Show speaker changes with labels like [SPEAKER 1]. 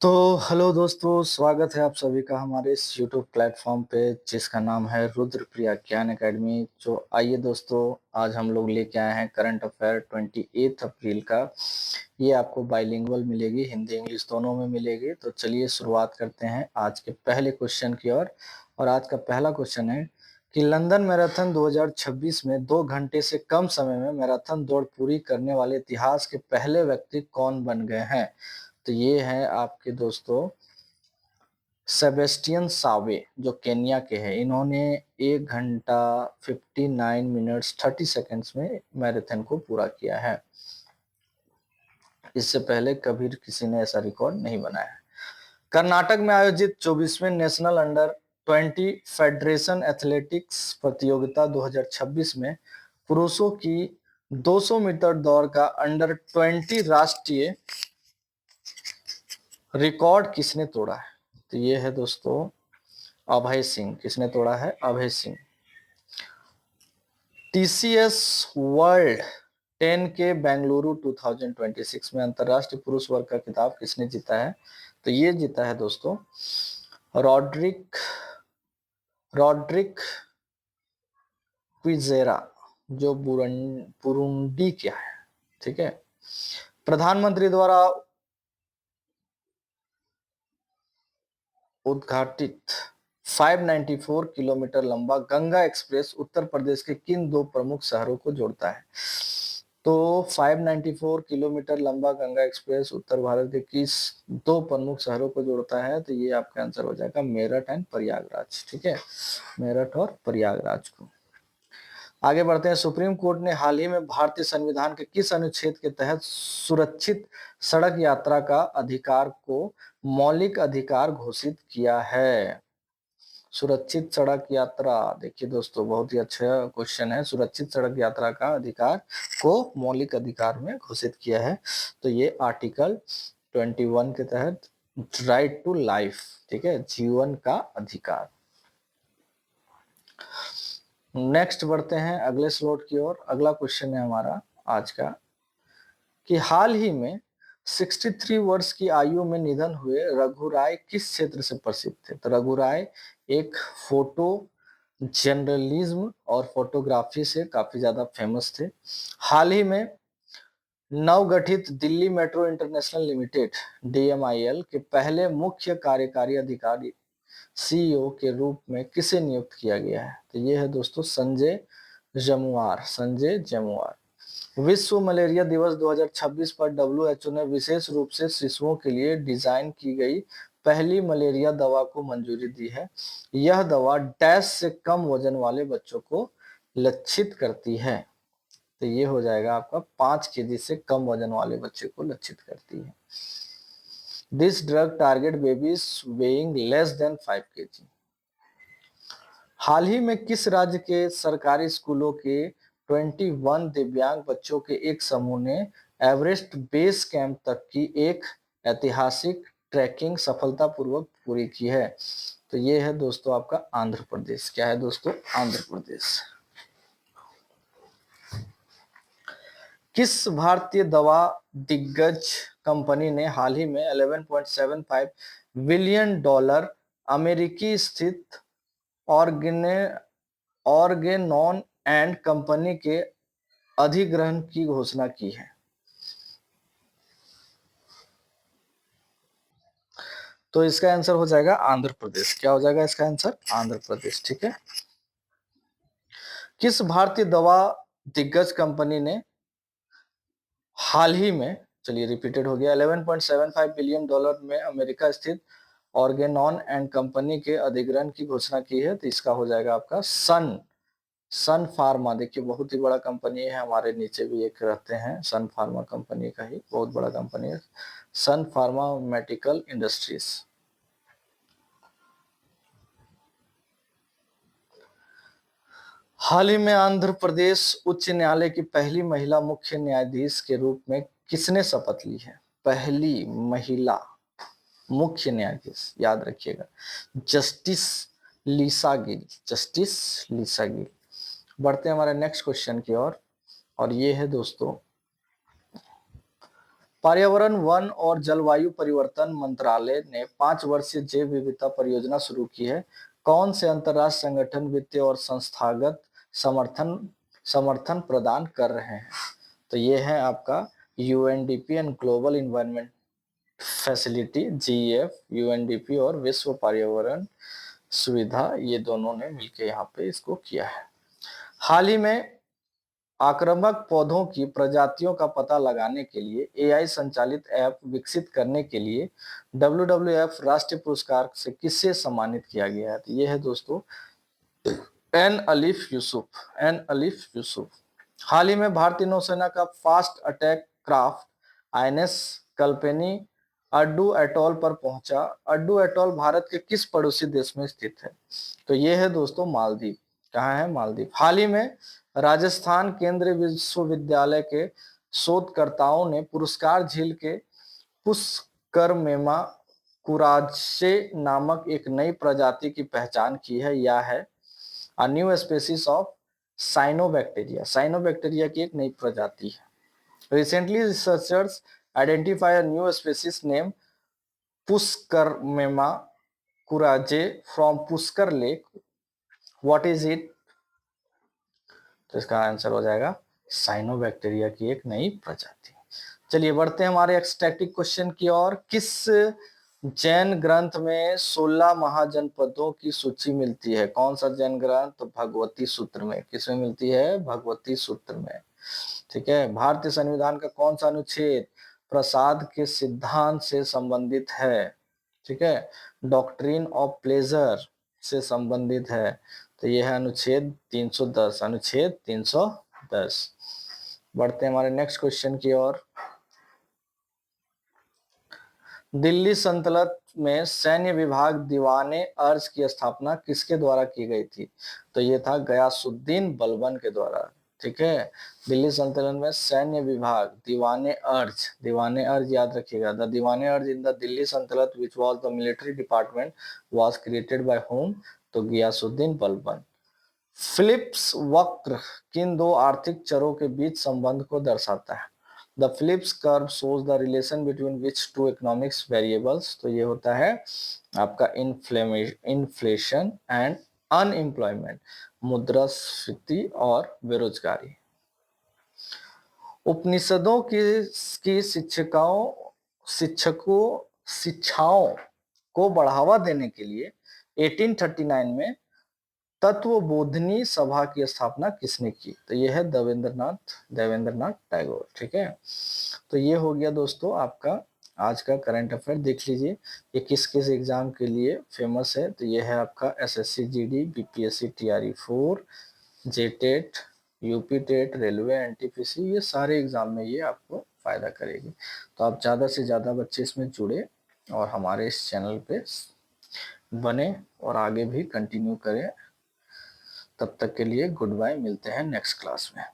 [SPEAKER 1] तो हेलो दोस्तों, स्वागत है आप सभी का हमारे इस यूट्यूब प्लेटफॉर्म पे जिसका नाम है रुद्रप्रिया ज्ञान एकेडमी। तो आइए दोस्तों, आज हम लोग लेके आए हैं करंट अफेयर 28 अप्रैल का। ये आपको बाइलिंगुअल मिलेगी, हिंदी इंग्लिश दोनों में मिलेगी। तो चलिए शुरुआत करते हैं आज के पहले क्वेश्चन की ओर। और आज का पहला क्वेश्चन है कि लंदन मैराथन 2026 में 2 घंटे से कम समय में मैराथन दौड़ पूरी करने वाले इतिहास के पहले व्यक्ति कौन बन गए हैं। तो ये है आपके दोस्तों सेबेस्टियन सावे, जो केन्या के हैं। इन्होंने 1 घंटा 59 मिनट्स 30 सेकेंड्स में मैराथन को पूरा किया है। इससे पहले कभी किसी ने ऐसा रिकॉर्ड नहीं बनाया है। कर्नाटक में आयोजित 24वें नेशनल अंडर 20 फेडरेशन एथलेटिक्स प्रतियोगिता 2026 में पुरुषों की 200 मीटर दौड़ का अंडर 20 राष्ट्रीय रिकॉर्ड किसने तोड़ा है। तो ये है दोस्तों अभय सिंह। किसने तोड़ा है? अभय सिंह। टीसीएस वर्ल्ड 10 के बेंगलुरु 2026 में अंतरराष्ट्रीय पुरुष वर्ग का खिताब किसने जीता है। तो ये जीता है दोस्तों रॉड्रिक रॉड्रिक क्विजेरा, जो बुरुंडी क्या है। ठीक है। प्रधानमंत्री द्वारा उद्घाटित 594 किलोमीटर लंबा गंगा एक्सप्रेस उत्तर प्रदेश के किन दो प्रमुख शहरों को जोड़ता है। तो 594 किलोमीटर लंबा गंगा एक्सप्रेस उत्तर भारत के किस दो प्रमुख शहरों को जोड़ता है। तो ये आपका आंसर हो जाएगा मेरठ एंड प्रयागराज। ठीक है, मेरठ और प्रयागराज को। आगे बढ़ते हैं। सुप्रीम कोर्ट ने हाल ही में भारतीय संविधान के किस अनुच्छेद के तहत सुरक्षित सड़क यात्रा का अधिकार को मौलिक अधिकार घोषित किया है। सुरक्षित सड़क यात्रा, देखिए दोस्तों बहुत ही अच्छा क्वेश्चन है। सुरक्षित सड़क यात्रा का अधिकार को मौलिक अधिकार में घोषित किया है। तो ये आर्टिकल 21 के तहत राइट टू लाइफ, ठीक है, जीवन का अधिकार। नेक्स्ट बढ़ते हैं अगले स्लॉट की ओर। अगला क्वेश्चन है हमारा आज का कि हाल ही में 63 वर्ष की आयु में निधन हुए रघु राय किस क्षेत्र से प्रसिद्ध थे। तो रघु राय एक फोटो जर्नलिज्म और फोटोग्राफी से काफी ज्यादा फेमस थे। हाल ही में नवगठित Delhi metro international limited DMIL के पहले मुख्य कार्यकारी अधिकारी CEO के रूप में किसे नियुक्त किया गया है। तो ये है दोस्तों संजय जमुआर। संजय जमुआर। विश्व मलेरिया दिवस 2026 पर WHO ने विशेष रूप से शिशुओं के लिए डिजाइन की गई पहली मलेरिया दवा को मंजूरी दी है। यह दवा डैश से कम वजन वाले बच्चों को लक्षित करती है। तो ये हो जाएगा आपका 5 केजी से कम वजन वाले बच्चे को लक्षित करती है। This drug target babies weighing less than 5 kg। हाल ही में किस राज्य के सरकारी स्कूलों के 21 दिव्यांग बच्चों के एक समूह ने एवरेस्ट बेस कैंप तक की एक ऐतिहासिक ट्रैकिंग सफलतापूर्वक पूरी की है। तो ये है दोस्तों आपका आंध्र प्रदेश। क्या है दोस्तों? आंध्र प्रदेश। किस भारतीय दवा दिग्गज कंपनी ने हाल ही में 11.75 बिलियन डॉलर अमेरिकी स्थित ऑर्गेनॉन एंड कंपनी के अधिग्रहण की घोषणा की है। तो इसका आंसर हो जाएगा आंध्र प्रदेश। क्या हो जाएगा इसका आंसर? आंध्र प्रदेश। ठीक है। किस भारतीय दवा दिग्गज कंपनी ने हाल ही में, चलिए रिपीटेड हो गया, 11.75 बिलियन डॉलर में अमेरिका स्थित ऑर्गेनॉन एंड कंपनी के अधिग्रहण की घोषणा की है। तो इसका हो जाएगा आपका सन फार्मा। देखिए बहुत ही बड़ा कंपनी है, हमारे नीचे भी एक रहते हैं, सन फार्मा कंपनी का ही बहुत बड़ा कंपनी है, सन फार्मामेटिकल इंडस्ट्रीज। हाल ही में आंध्र प्रदेश उच्च न्यायालय की पहली महिला मुख्य न्यायाधीश के रूप में किसने शपथ ली है? पहली महिला मुख्य न्यायाधीश, याद रखिएगा, जस्टिस लीसा गिल। जस्टिस लीसा गिल। बढ़ते हैं हमारे नेक्स्ट क्वेश्चन की ओर। और ये है दोस्तों पर्यावरण, वन और जलवायु परिवर्तन मंत्रालय ने 5 वर्षीय जैव विविधता परियोजना शुरू की है। कौन से अंतरराष्ट्रीय संगठन वित्तीय और संस्थागत समर्थन समर्थन प्रदान कर रहे हैं? तो ये है आपका UNDP and global environment facility, GEF, UNDP और विश्व पर्यावरण सुविधा, ये दोनों ने मिलकर यहाँ पे इसको किया है। हाल ही में आक्रामक पौधों की प्रजातियों का पता लगाने के लिए एआई संचालित ऐप विकसित करने के लिए WWF राष्ट्रीय पुरस्कार से किसे सम्मानित किया गया है? तो ये है दोस्तों एन अलीफ यूसुफ। हाल ही में भारतीय नौसेना का fast attack craft INS Kalpeni Addu atoll पर पहुंचा। अड्डू एटॉल भारत के किस पड़ोसी देश में स्थित है? तो ये है दोस्तों मालदीव। कहाँ है? मालदीव। हाल ही में राजस्थान केंद्रीय विश्वविद्यालय के शोधकर्ताओं ने पुरस्कार झील के पुष्करमेमा कुराचे नामक एक नई प्रजाति की पहचान की है। यह है a new species of cyanobacteria। Cyanobacteria की एक नई प्रजाति है। Recently researchers identify a new species named Pushkarmema kuraje from Pushkar Lake। What is it? तो इसका आंसर हो जाएगा साइनोबैक्टीरिया की एक नई प्रजाति। चलिए बढ़ते हैं हमारे एक्सट्रैक्टिव क्वेश्चन की ओर। किस जैन ग्रंथ में 16 महाजनपदों की सूची मिलती है? कौन सा जैन ग्रंथ? तो भगवती सूत्र में। किसमें मिलती है? भगवती सूत्र में। ठीक है। भारतीय संविधान का कौन सा अनुच्छेद प्रसाद के सिद्धांत से संबंधित है? ठीक है, डॉक्ट्रिन ऑफ प्लेजर से संबंधित है। तो यह है अनुच्छेद 310। अनुच्छेद 310। बढ़ते हैं हमारे नेक्स्ट क्वेश्चन की ओर। दिल्ली सल्तनत में सैन्य विभाग दीवाने अर्ज की स्थापना किसके द्वारा की गई थी? तो ये था गयासुद्दीन बलबन के द्वारा। ठीक है। दिल्ली सल्तनत में सैन्य विभाग दीवाने अर्ज याद रखिएगा। द दीवाने अर्ज इन द दिल्ली सल्तनत which was the military department was created by home? तो गयासुद्दीन बलबन। फिलिप्स वक्र किन दो आर्थिक चरों के बीच संबंध को दर्शाता है? The Phillips curve shows the relation between which two economics variables? तो ये होता है आपका इन्फ्लेशन एंड अनएम्प्लॉयमेंट, मुद्रास्फीति और बेरोजगारी। उपनिषदों की शिक्षाओं को बढ़ावा देने के लिए 1839 में तत्वबोधिनी सभा की स्थापना किसने की? तो ये है देवेंद्रनाथ टैगोर। ठीक है। तो ये हो गया दोस्तों आपका आज का करंट अफेयर। देख लीजिए ये किस किस एग्जाम के लिए फेमस है। तो ये है आपका SSC GD, BPSC TRE 4, JTET, UP TET, railway, NTPC, ये सारे एग्जाम में ये आपको फायदा करेगी। तो आप ज़्यादा से ज़्यादा बच्चे इसमें जुड़े और हमारे इस चैनल पे बने और आगे भी कंटिन्यू करें। तब तक के लिए गुड बाय, मिलते हैं नेक्स्ट क्लास में।